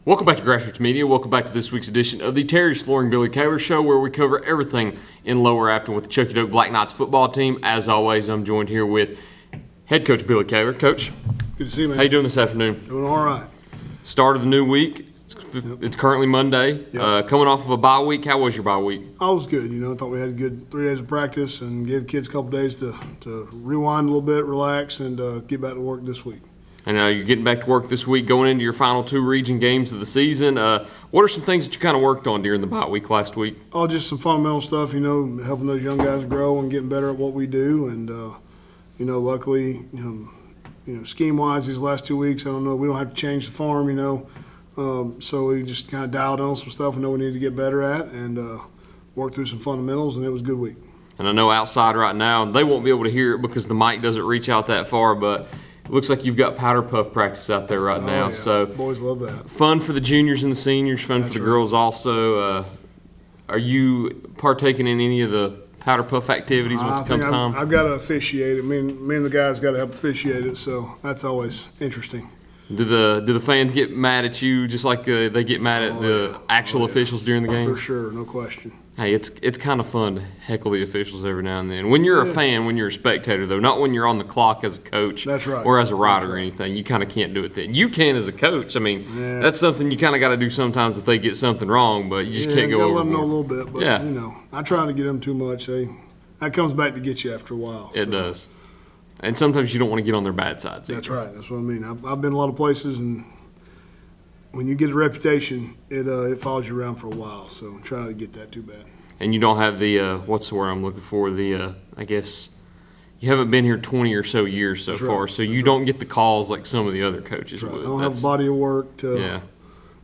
Welcome back to Grassroots Media. Welcome back to this week's edition of the Terry's Flooring Billy Kaylor Show, where we cover everything in Lower Afton with the Chucky Doak Black Knights football team. As always, I'm joined here with head coach Billy Kaylor. Coach, good to see you, man. How you doing this afternoon? Doing all right. Start of the new week. It's currently Monday. Yep. Coming off of a bye week. How was your bye week? I was good. I thought we had a good 3 days of practice and gave kids a couple days to rewind a little bit, relax, and get back to work this week. And you're getting back to work this week, going into your final 2 region games of the season. What are some things that you kind of worked on during the bye week last week? Oh, just some fundamental stuff, helping those young guys grow and getting better at what we do. And, luckily, scheme-wise these last 2 weeks, I don't know, we don't have to change the farm, so we just kind of dialed on some stuff we know we need to get better at and work through some fundamentals, and it was a good week. And I know outside right now, they won't be able to hear it because the mic doesn't reach out that far, but it looks like you've got powder puff practice out there right now. Yeah. So boys love that. Fun for the juniors and the seniors, fun That's for the right. girls also. Are you partaking in any of the powder puff activities once it comes time? I've got to officiate it. Me and the guys got to help officiate it, so that's always interesting. Do the fans get mad at you just like they get mad at the actual officials during the game? For sure, no question. Hey, it's kind of fun to heckle the officials every now and then. When you're a fan, when you're a spectator, though, not when you're on the clock as a coach That's right. or as a rider or anything. You kind of can't do it then. You can as a coach. I mean, that's something you kind of got to do sometimes if they get something wrong, but you just can't go over. Let them know a little bit, but yeah. I try to get them too much. That comes back to get you after a while. It does. And sometimes you don't want to get on their bad sides either. That's right. That's what I mean. I've been a lot of places, and when you get a reputation, it follows you around for a while. So try to get that too bad. And you don't have the what's the word I'm looking for? I guess you haven't been here 20 or so years so far, so you don't get the calls like some of the other coaches would. I don't have a body of work to. Yeah.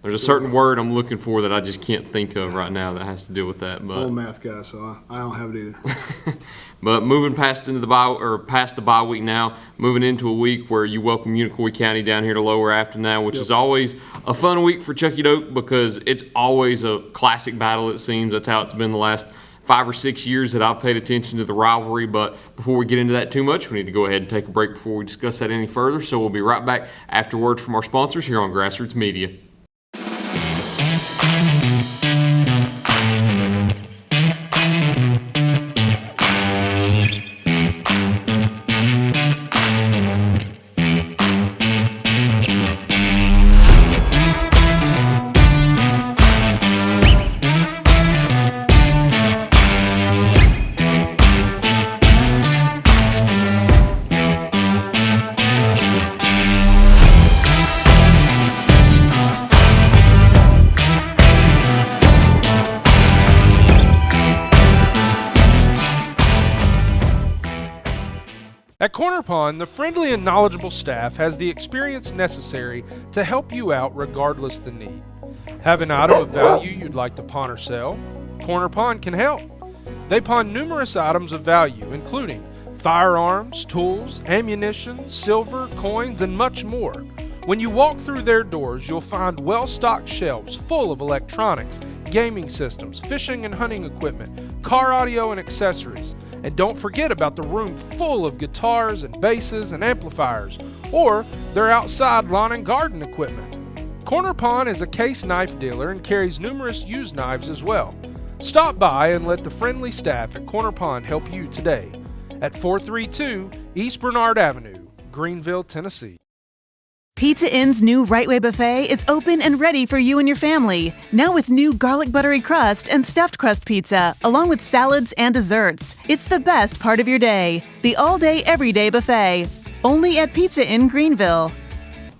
There's a certain word I'm looking for that I just can't think of right now that has to do with that. But I'm a math guy, so I don't have it either. But moving past the bye week now, moving into a week where you welcome Unicoi County down here to Lower Afton now, which is always a fun week for Chucky Doak because it's always a classic battle, it seems. That's how it's been the last 5 or 6 years that I've paid attention to the rivalry. But before we get into that too much, we need to go ahead and take a break before we discuss that any further. So we'll be right back after word from our sponsors here on Grassroots Media. At Corner Pond, the friendly and knowledgeable staff has the experience necessary to help you out regardless the need. Have an item of value you'd like to pawn or sell? Corner Pond can help. They pawn numerous items of value, including firearms, tools, ammunition, silver, coins, and much more. When you walk through their doors, you'll find well-stocked shelves full of electronics, gaming systems, fishing and hunting equipment, car audio and accessories. And don't forget about the room full of guitars and basses and amplifiers, or their outside lawn and garden equipment. Corner Pond is a case knife dealer and carries numerous used knives as well. Stop by and let the friendly staff at Corner Pond help you today at 432 East Bernard Avenue, Greenville, Tennessee. Pizza Inn's new Right Way Buffet is open and ready for you and your family. Now with new garlic buttery crust and stuffed crust pizza, along with salads and desserts. It's the best part of your day. The all-day, everyday buffet. Only at Pizza Inn Greenville.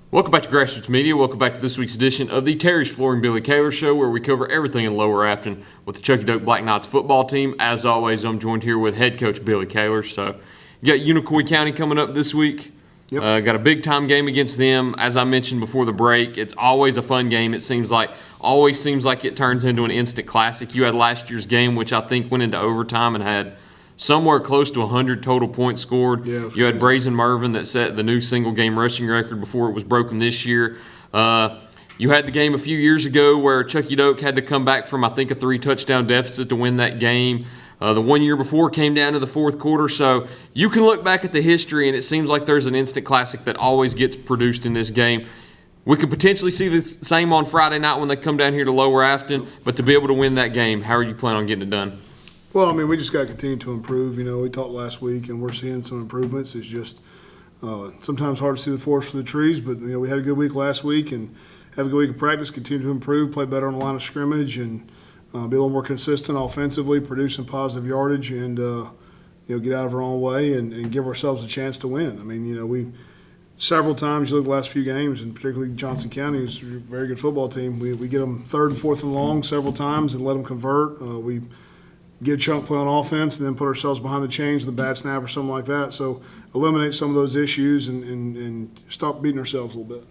Welcome back to Grassroots Media. Welcome back to this week's edition of the Terry's Flooring Billy Kaylor Show, where we cover everything in Lower Afton with the Chucky Doak Black Knights football team. As always, I'm joined here with head coach Billy Kaylor. So you got Unicoi County coming up this week. Yep. Got a big-time game against them. As I mentioned before the break, it's always a fun game. It always seems like it turns into an instant classic. You had last year's game, which I think went into overtime and had somewhere close to 100 total points scored. Yeah, you had Brazen Mervin that set the new single-game rushing record before it was broken this year. You had the game a few years ago where Chucky Doak had to come back from, I think, a 3-touchdown deficit to win that game. The 1 year before came down to the fourth quarter. So you can look back at the history, and it seems like there's an instant classic that always gets produced in this game. we could potentially see the same on Friday night when they come down here to Lower Afton, but to be able to win that game, how are you planning on getting it done? Well, I mean, we just got to continue to improve. You know, we talked last week, and we're seeing some improvements. It's just sometimes hard to see the forest for the trees, but, you know, we had a good week last week and have a good week of practice, continue to improve, play better on the line of scrimmage, and be a little more consistent offensively, produce some positive yardage, and, you know, get out of our own way and give ourselves a chance to win. I mean, you know, several times, you look at the last few games, and particularly Johnson County, who's a very good football team, we get them 3rd and 4th and long several times and let them convert. We get a chunk play on offense and then put ourselves behind the chains with a bad snap or something like that. So eliminate some of those issues and stop beating ourselves a little bit.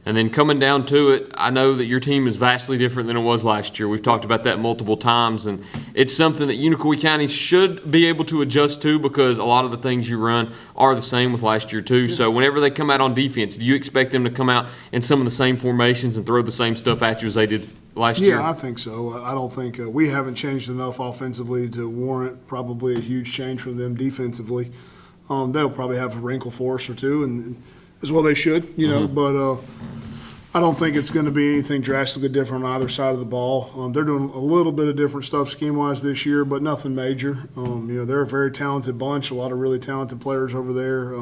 And then coming down to it, I know that your team is vastly different than it was last year. We've talked about that multiple times, and it's something that Unicoi County should be able to adjust to because a lot of the things you run are the same with last year too. So whenever they come out on defense, do you expect them to come out in some of the same formations and throw the same stuff at you as they did last year? Yeah, I think so. I don't think we haven't changed enough offensively to warrant probably a huge change from them defensively. They'll probably have a wrinkle for us or two, and as well they should, you know, but I don't think it's going to be anything drastically different on either side of the ball. They're doing a little bit of different stuff scheme-wise this year, but nothing major. You know, they're a very talented bunch, a lot of really talented players over there.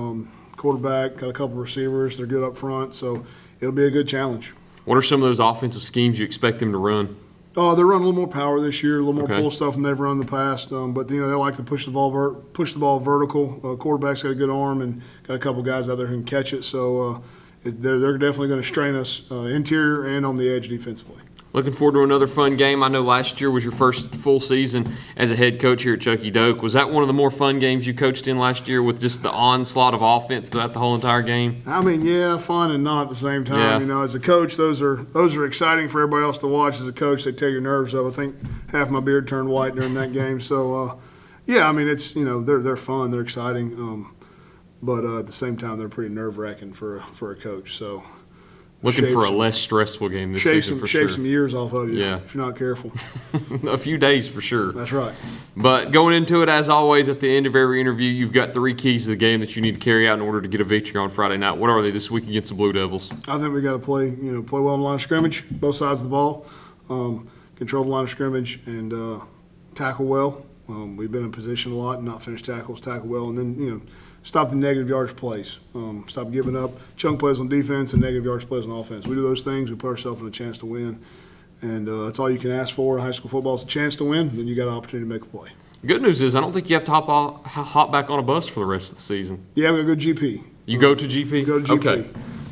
Quarterback, got a couple receivers. They're good up front, so it'll be a good challenge. What are some of those offensive schemes you expect them to run? They're running a little more power this year, a little more pull stuff than they've run in the past. But you know, they like to push the ball vertical. Quarterback's got a good arm and got a couple guys out there who can catch it. So they're definitely going to strain us interior and on the edge defensively. Looking forward to another fun game. I know last year was your first full season as a head coach here at Chucky Doak. Was that one of the more fun games you coached in last year with just the onslaught of offense throughout the whole entire game? I mean, yeah, fun and not at the same time. Yeah. You know, as a coach, those are exciting for everybody else to watch. As a coach, they tear your nerves up. I think half my beard turned white during that game. So, yeah, I mean, it's, you know, they're fun, they're exciting, but at the same time, they're pretty nerve-wracking for a coach. So. Looking for a less stressful game this season for sure. Shave some years off of you Yeah. if you're not careful. A few days for sure. That's right. But going into it, as always, at the end of every interview, you've got 3 keys to the game that you need to carry out in order to get a victory on Friday night. What are they this week against the Blue Devils? I think we got to play well on the line of scrimmage, both sides of the ball, control the line of scrimmage, and tackle well. We've been in position a lot and not finished tackles, tackle well, and then stop the negative yardage plays. Stop giving up chunk plays on defense and negative yardage plays on offense. We do those things, we put ourselves in a chance to win. And that's all you can ask for in high school football is a chance to win. Then you got an opportunity to make a play. Good news is I don't think you have to hop back on a bus for the rest of the season. Yeah, we got to go GP. You go to GP? Go to GP. Okay.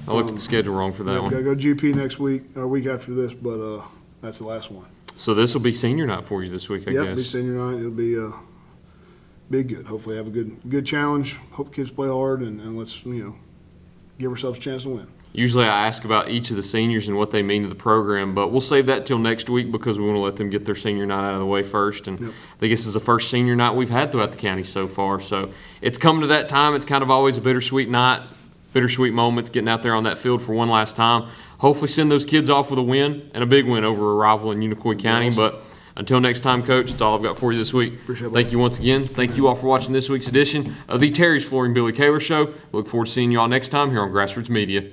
I looked at the schedule wrong for that We one. got to go GP next week, or week after this, but that's the last one. So this will be senior night for you this week, I Yep, guess. it'll be senior night. It'll be good. Hopefully have a good challenge. Hope kids play hard, and let's, give ourselves a chance to win. Usually I ask about each of the seniors and what they mean to the program, but we'll save that till next week because we want to let them get their senior night out of the way first. And Yep. I think this is the first senior night we've had throughout the county so far. So it's coming to that time. It's kind of always a bittersweet night, bittersweet moments, getting out there on that field for one last time. Hopefully send those kids off with a win and a big win over a rival in Unicoi County. Awesome. But until next time, Coach, that's all I've got for you this week. Appreciate it. Thank you once again. Thank you all for watching this week's edition of the Terry's Flooring Billy Kaylor Show. Look forward to seeing you all next time here on Grassroots Media.